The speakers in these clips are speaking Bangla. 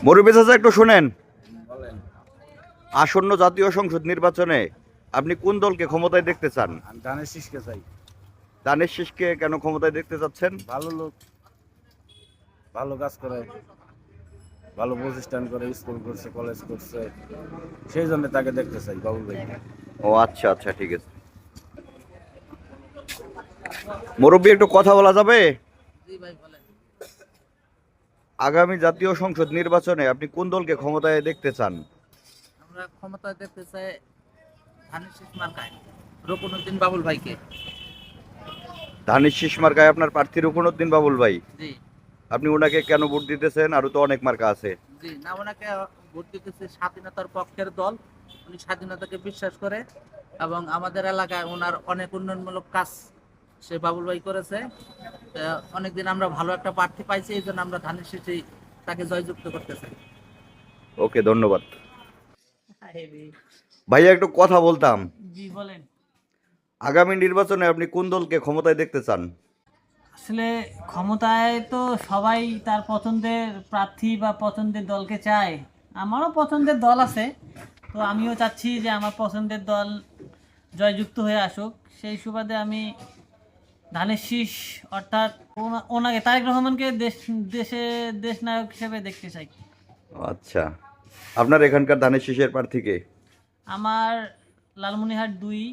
মুরব্বী চাচা একটু শোনেন, বলেন। আসন্ন জাতীয় সংসদ নির্বাচনে আপনি কোন দলকে ক্ষমতায় দেখতে চান? আমি ধানের শীষকে চাই। দানিশ শীষকে কেন ক্ষমতায় দেখতে চাচ্ছেন? ভালো লোক, ভালো কাজ করে, ভালো প্রতিষ্ঠান করে, স্কুল করছে, কলেজ করছে, সেই জন্য তাকে দেখতে চাই বাবুল ভাই। ও আচ্ছা আচ্ছা, ঠিক আছে। মুরব্বী একটু কথা বলা যাবে? জি ভাই বলেন। আগামী জাতীয় সংসদ নির্বাচনে আপনি কোন দলকে ক্ষমতায় দেখতে চান? আমরা ক্ষমতায় দেখতে চাই ধানের শীষ মার্কায় রকুনুদ্দিন বাবুল ভাইকে। ধানের শীষ মার্কায় আপনার প্রার্থী রুকনউদ্দিন বাবুল ভাই, জি আপনি ওনাকে কেন ভোট দিতেছেন? আরো তো অনেক মার্কা আছে। জি না, ওনাকে ভোট দিতেছে স্বাধীনতার পক্ষের দল। উনি স্বাধীনতাকে বিশ্বাস করে এবং আমাদের এলাকায় ওনার অনেক উন্নয়নমূলক কাজ সে বাবুল ভাই করেছে। অনেকদিন আমরা ভালো একটা প্রার্থী পাইছি, এই জন্য আমরা ধানের শীষে তাকে জয়যুক্ত করতে চাই। ওকে, ধন্যবাদ। ভাইয়া একটু কথা বলতাম, জি বলেন। আগামী নির্বাচনে আপনি কোন দলকে ক্ষমতায় দেখতে চান? আসলে ক্ষমতায় তো সবাই তার পছন্দের প্রার্থী বা পছন্দের দলকে চায়। আমারও পছন্দের দল আছে, তো আমিও চাচ্ছি যে আমার পছন্দের দল জয়যুক্ত হয়ে আসুক। সেই সুবাদে আমি ধানের শীষ অর্থাৎ ওনাকে তারেক রহমানকে দেশ নায়ক হিসেবে দেখতে চাই। আচ্ছা, আপনার এখানকার ধানের শীষের প্রার্থীকে? আমার লালমনিরহাট 2,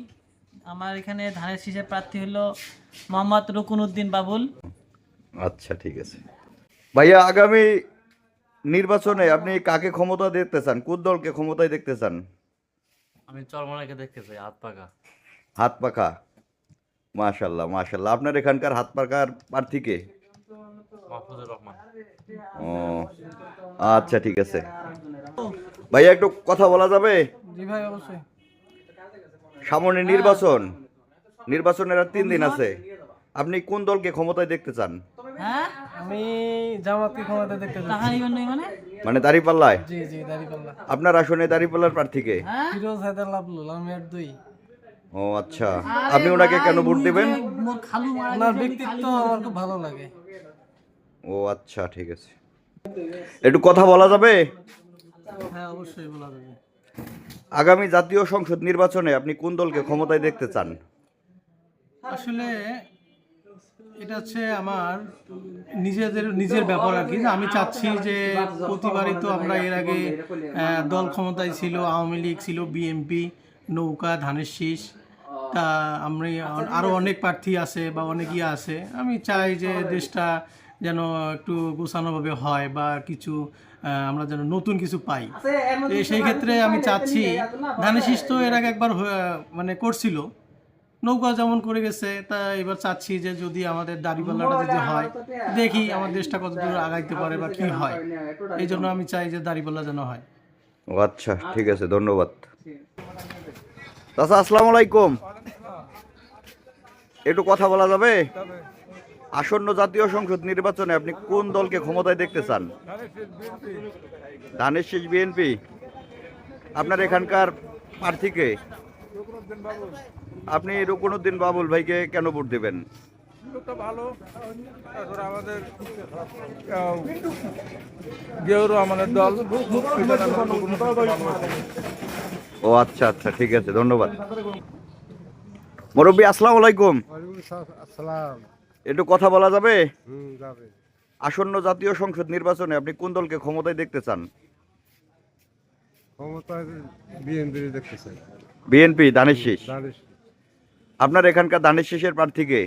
আমার এখানে ধানের শীষের প্রার্থী হলো মোহাম্মদ রকুনুদ্দিন বাবুল। আচ্ছা, ঠিক আছে। ভাইয়া, আগামী নির্বাচনে আপনি কাকে ক্ষমতা দেখতে চান? কোন দলকে ক্ষমতায় দেখতে চান? আমি চরমনাইকে দেখতে চাই, হাত পাকা। হাত পাখা, মাশাল্লাহ মাশাল্লাহ। আপনার এখানকার হাত পাখার প্রার্থীকে? মাহফুজুর রহমান। ও আচ্ছা, ঠিক আছে। ভাইয়া একটু কথা বলা যাবে? জি ভাই অবশ্যই। সামনে নির্বাচনের আর 3 দিন আছে, আপনি কোন দলকে ক্ষমতায় দেখতে চান? হ্যাঁ, আমি জামাতকে ক্ষমতা দেখতে চাচ্ছি। তাহারিবান নেই মানে? মানে দাঁড়িপাল্লায়? জি জি দাঁড়িপাল্লা। আপনার আসনে দাঁড়িপাল্লার প্রার্থীকে? হ্যাঁ? ফিরোজ হায়দার লাবলু লামিয়ার 2। ও আচ্ছা, আপনি ওনাকে কেন ভোট দিবেন? মোর খালু মারা ওনার গেছে, ব্যক্তিত্ব আমার খুব ভালো লাগে। ও আচ্ছা, ঠিক আছে। একটু কথা বলা যাবে? হ্যাঁ অবশ্যই বলা যাবে। আগামী জাতীয় সংসদ নির্বাচনে আপনি কোন দলকে ক্ষমতায় দেখতে চান? আসলে এটা হচ্ছে আমার নিজের ব্যাপার আর কি। আমি চাচ্ছি যে প্রতিবারই তো আমরা এর আগে দল ক্ষমতায় ছিল, আওয়ামী লীগ ছিল, বিএনপি, নৌকা, ধানের শীষ, তা আমরা আরও অনেক প্রার্থী আছে বা অনেক ইয়ে আছে। আমি চাই যে দেশটা যেন একটু গোছানোভাবে হয় বা কিছু আমরা যেন নতুন কিছু পাই। তো সেই ক্ষেত্রে আমি চাচ্ছি, ধানের শীষ তো এর আগে একবার মানে করছিল, নৌকা যেমন করে গেছে, তা এবার চাচ্ছি যে যদি আমাদের দাড়িপাল্লাটা যদি হয়, দেখি আমার দেশটা কত দূর আগাইতে পারে বা কি হয়। এই জন্য আমি চাই যে দাড়িপাল্লা যেন হয়। ও আচ্ছা, ঠিক আছে, ধন্যবাদ। চাচা আসসালামু আলাইকুম, একটু কথা বলা যাবে? আসন্ন জাতীয় সংসদ নির্বাচনে আপনি কোন দলকে ক্ষমতায় দেখতে চান? ধানের শীষ, বিএনপি। আপনার এখানকার প্রার্থীকে? আপনি রুকনউদ্দিন বাবুল ভাইকে কেন ভোট দেবেন? ভালো, তারপরে আমাদের গেউরু আমাদের দল। ও আচ্ছা আচ্ছা, ঠিক আছে, ধন্যবাদ। মুরব্বী আসসালামু আলাইকুম, আসসালাম। একটু কথা বলা যাবে? যাবে। আসন্ন জাতীয় সংসদ নির্বাচনে আপনি কোন দলকে ক্ষমতায় দেখতে চান? ক্ষমতায় বিএনপি দেখতে চাই। বিএনপি, ধানের শীষ। আপনার এখানকার ধানের শীষের প্রার্থীকে?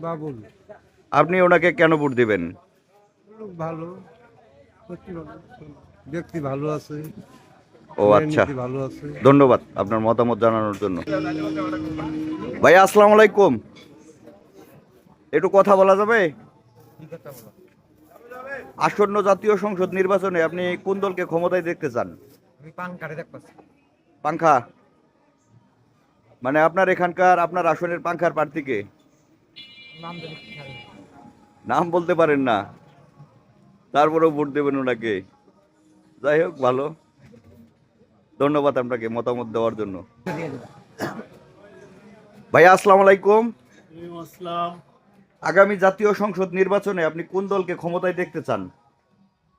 বাবুল। আপনি ওনাকে কেন ভোট দিবেন? ভালো, ব্যক্তি ভালো আছে। ও আচ্ছা, ভালো আছে। ধন্যবাদ আপনার মতামত জানানোর জন্য। ভাইয়া আসসালামু আলাইকুম, একটু কথা বলা যাবে? আসন্ন জাতীয় সংসদ নির্বাচনে আপনি কোন দলকে ক্ষমতায় দেখতে চান? পাংখা, মানে আপনার এখানকার আপনার আসনের পাংখার প্রার্থীকে? নাম বলতে পারেন না, তারপরেও ভোট দেবেন ওনাকে। যাই হোক, ভালো, ধন্যবাদ আপনাকে মতামত দেওয়ার জন্য। ভাইয়া আসসালামু আলাইকুম, আগামী জাতীয় সংসদ নির্বাচনে আপনি কোন দলকে ক্ষমতায় দেখতে চান?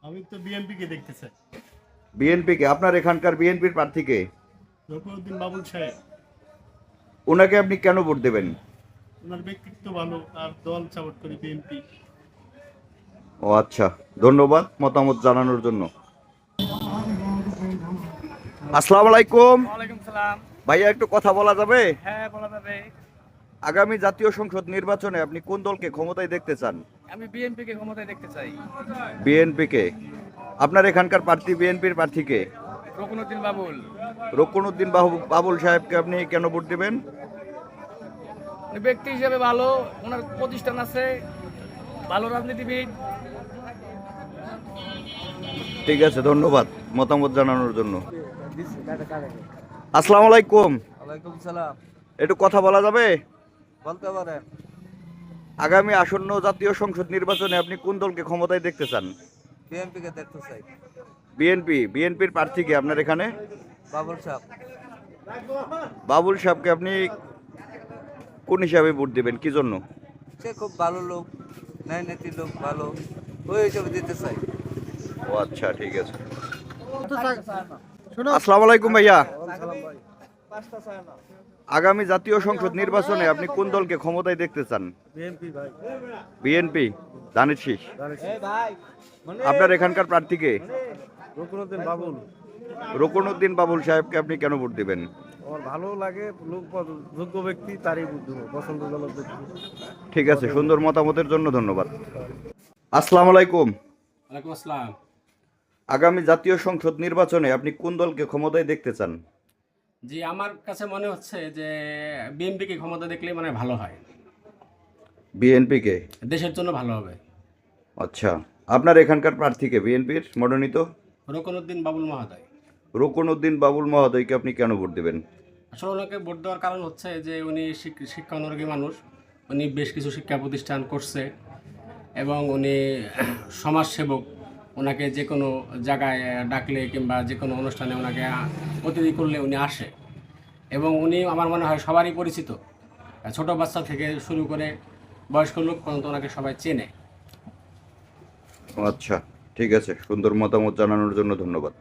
আমি তো বিএনপিকে দেখতে চাই। বিএনপিকে? আপনার এখানকার বিএনপির প্রার্থীকে? রকুনুদ্দিন বাবুল সাহেব, ওনাকে আপনি কেন ভোট দেবেন? ওনার ব্যক্তিত্ব ভালো আর দল সাপোর্ট করি বিএনপি। ও আচ্ছা, ধন্যবাদ মতামত জানানোর জন্য। আসসালামু আলাইকুম। ওয়ালাইকুম সালাম। ভাইয়া একটু কথা বলা যাবে? হ্যাঁ, বলা যাবে। আগামী জাতীয় সংসদ নির্বাচনে আপনি কোন দলকে ক্ষমতায় দেখতে চান? আমি বিএনপিকে ক্ষমতায় দেখতে চাই। বিএনপিকে? আপনার এখানকার প্রার্থী বিএনপির প্রার্থীকে? রকুনুদ্দিন বাবুল। রকুনুদ্দিন বাবুল সাহেবকে আপনি কেন ভোট দেবেন? উনি ব্যক্তি হিসেবে ভালো, ওনার প্রতিষ্ঠান আছে, ভালো রাজনীতিবিদ। ঠিক আছে, ধন্যবাদ মতামত জানানোর জন্য। আসসালামু আলাইকুম। ওয়ালাইকুম সালাম। একটু কথা বলা যাবে? বলতে পারেন। আগামী আসন্ন জাতীয় সংসদ নির্বাচনে আপনি কোন দলকে ক্ষমতায় দেখতে চান? বিএনপিকে দেখতে চাই। বিএনপির প্রার্থীকে আপনার এখানে? বাবুল সাহেব। বাবুল সাহেবকে আপনি কোন হিসাবে ভোট দেবেন, কি জন্য? সে খুব ভালো লোক, ন্যায় নীতি লোক, ভালো, ওই হিসাবে দিতে চাই। ও আচ্ছা, ঠিক আছে। আসসালামু আলাইকুম ভাইয়া। আগামী জাতীয় সংসদ নির্বাচনে আপনি কোন দলকে ক্ষমতায় দেখতে চান? বিএনপি ভাই। বিএনপি? ধানের শীষ? আপনার এখানকার প্রার্থীকে? রকুনুদ্দিন বাবুল। রকুনুদ্দিন বাবুল সাহেবকে আপনি কেন ভোট দিবেন? আমার ভালো লাগে, লোক যোগ্য ব্যক্তি, তারই বুদ্ধি পছন্দজনক ব্যক্তি। ঠিক আছে, সুন্দর মতামতের জন্য ধন্যবাদ। আসসালামু আলাইকুম। ওয়ালাইকুম আসসালাম। আগামী জাতীয় সংসদ নির্বাচনে আপনি কোন দলকে ক্ষমতায় দেখতে চান? জি, আমার কাছে মনে হচ্ছে যে বিএনপিকে ক্ষমতা দেখলে মানে ভালো হয়, বিএনপিকে? দেশের জন্য ভালো হবে। আচ্ছা, আপনার এখানকার প্রার্থীকে বিএনপির মনোনীত? রকুনুদ্দিন বাবুল মহোদয়। রকুনুদ্দিন বাবুল মহোদয়কে আপনি কেন ভোট দেবেন? আসলে ওনাকে ভোট দেওয়ার কারণ হচ্ছে যে উনি শিক্ষা অনুরাগী মানুষ, উনি বেশ কিছু শিক্ষা প্রতিষ্ঠান করছে এবং উনি সমাজসেবক। ওনাকে যে কোনো জায়গায় ডাকলে কিংবা যে কোনো অনুষ্ঠানে ওনাকে অতিথি করলে উনি আসে এবং উনি আমার মনে হয় সবারই পরিচিত, ছোট বাচ্চা থেকে শুরু করে বয়স্ক লোক পর্যন্ত ওনাকে সবাই চেনে। আচ্ছা, ঠিক আছে, সুন্দর মতামত জানানোর জন্য ধন্যবাদ।